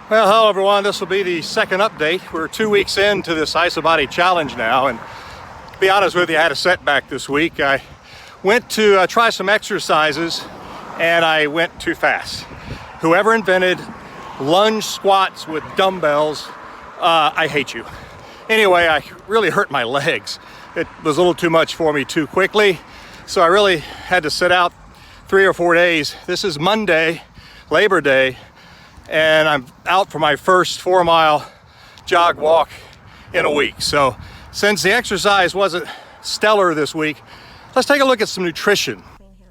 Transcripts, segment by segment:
Well, hello everyone. This will be the second update. We're 2 weeks into this Isabody challenge now, and to be honest with you, I had a setback this week. I went to try some exercises, and I went too fast. Whoever invented lunge squats with dumbbells, I hate you. Anyway, I really hurt my legs. It was a little too much for me too quickly, so I really had to sit out 3 or 4 days. This is Monday, Labor Day, and I'm out for my first 4-mile jog walk in a week. So since the exercise wasn't stellar this week, let's take a look at some nutrition.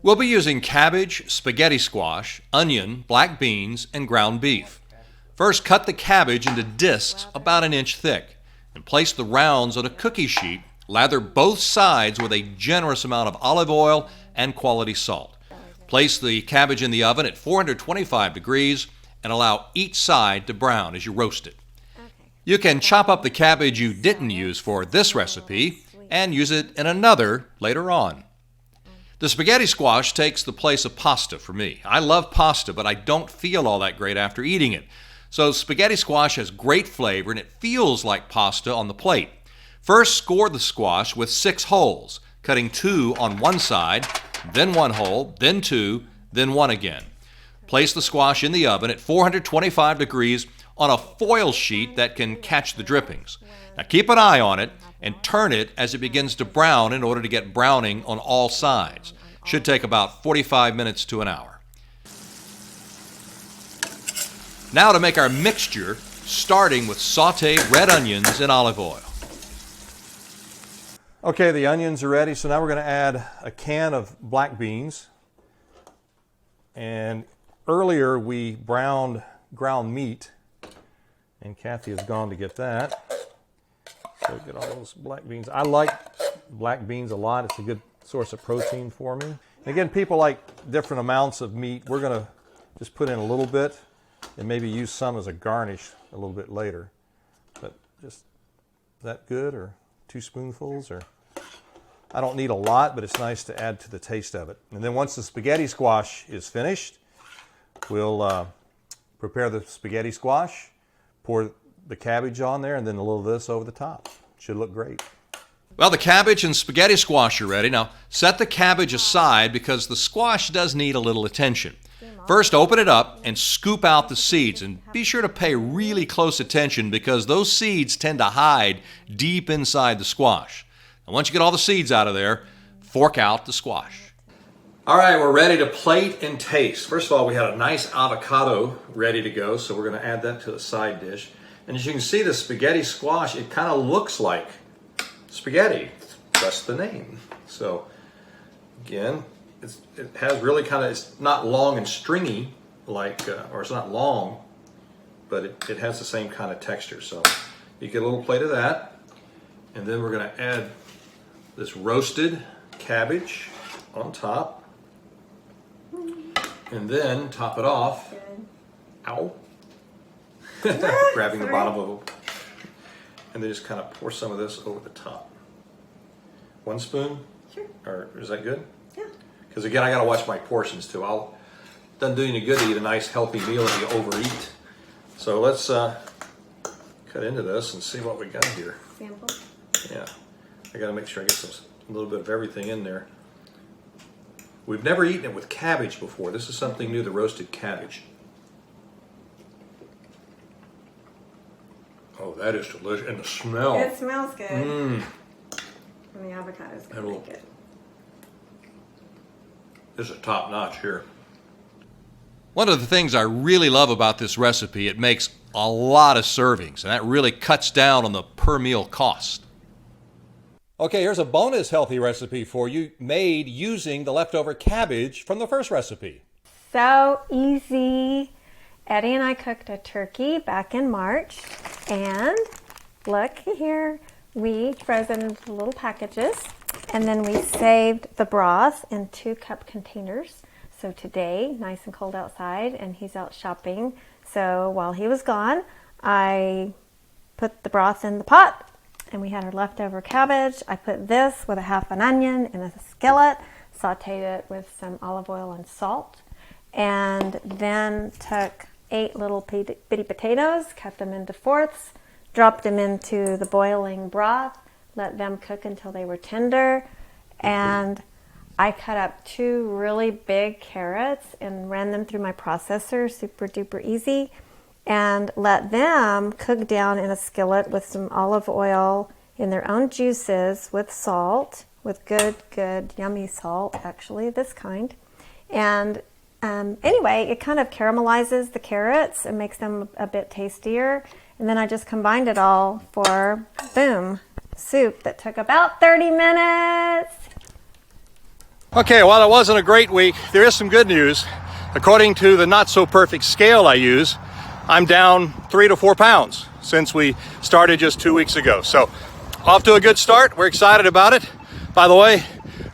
We'll be using cabbage, spaghetti squash, onion, black beans, and ground beef. First, cut the cabbage into discs about 1 inch thick and place the rounds on a cookie sheet. Lather both sides with a generous amount of olive oil and quality salt. Place the cabbage in the oven at 425 degrees and allow each side to brown as you roast it. You can chop up the cabbage you didn't use for this recipe and use it in another later on. The spaghetti squash takes the place of pasta for me. I love pasta, but I don't feel all that great after eating it. So spaghetti squash has great flavor and it feels like pasta on the plate. First, score the squash with 6 holes, cutting 2 on one side, then 1 hole, then 2, then 1 again. Place the squash in the oven at 425 degrees on a foil sheet that can catch the drippings. Now keep an eye on it and turn it as it begins to brown in order to get browning on all sides. Should take about 45 minutes to an hour. Now to make our mixture, starting with sauteed red onions in olive oil. Okay, the onions are ready, so now we're going to add a can of black beans. And earlier we browned ground meat, and Kathy has gone to get that. So get all those black beans. I like black beans a lot. It's a good source of protein for me. And again, people like different amounts of meat. We're going to just put in a little bit and maybe use some as a garnish a little bit later. But just, is that good, or 2 spoonfuls? Or I don't need a lot, but it's nice to add to the taste of it. And then once the spaghetti squash is finished, we'll prepare the spaghetti squash, pour the cabbage on there, and then a little of this over the top. Should look great. Well, the cabbage and spaghetti squash are ready. Now, set the cabbage aside because the squash does need a little attention. First, open it up and scoop out the seeds, and be sure to pay really close attention because those seeds tend to hide deep inside the squash. And once you get all the seeds out of there, fork out the squash. All right, we're ready to plate and taste. First of all, we had a nice avocado ready to go, so we're going to add that to the side dish. And as you can see, the spaghetti squash, it kind of looks like spaghetti. That's the name. So again, it has really kind of, it's not long and stringy like, or it's not long, but it has the same kind of texture. So you get a little plate of that, and then we're going to add this roasted cabbage on top, and then top it off. Ow. Grabbing the bottom of it, and then just kind of pour some of this over the top. 1 spoon? Sure. Or is that good? Yeah. Because again, I got to watch my portions too. Doesn't do you any good to eat a nice healthy meal if you overeat. So let's cut into this and see what we got here. Sample. Yeah, I got to make sure I get a little bit of everything in there. We've never eaten it with cabbage before. This is something new, the roasted cabbage. Oh, that is delicious. And the smell. It smells good. Mmm. And the avocado's going to make it. This is top notch here. One of the things I really love about this recipe, it makes a lot of servings, and that really cuts down on the per meal cost. Okay, here's a bonus healthy recipe for you made using the leftover cabbage from the first recipe. So easy. Eddie and I cooked a turkey back in March, and look here, we froze it into little packages, and then we saved the broth in 2-cup containers. So today, nice and cold outside, and he's out shopping. So while he was gone, I put the broth in the pot, and we had our leftover cabbage. I put this with a half an onion in a skillet, sauteed it with some olive oil and salt, and then took 8 little bitty potatoes, cut them into fourths, dropped them into the boiling broth, let them cook until they were tender, and I cut up 2 really big carrots and ran them through my processor, super duper easy, and let them cook down in a skillet with some olive oil in their own juices with salt, with good yummy salt, actually, this kind. And anyway, it kind of caramelizes the carrots and makes them a bit tastier. And then I just combined it all for, boom, soup that took about 30 minutes. Okay, while it wasn't a great week, there is some good news. According to the not so perfect scale I use, I'm down 3 to 4 pounds since we started just 2 weeks ago. So off to a good start. We're excited about it. By the way,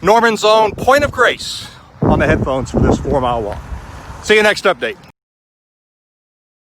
Norman's own Point of Grace on the headphones for this 4-mile walk. See you next update.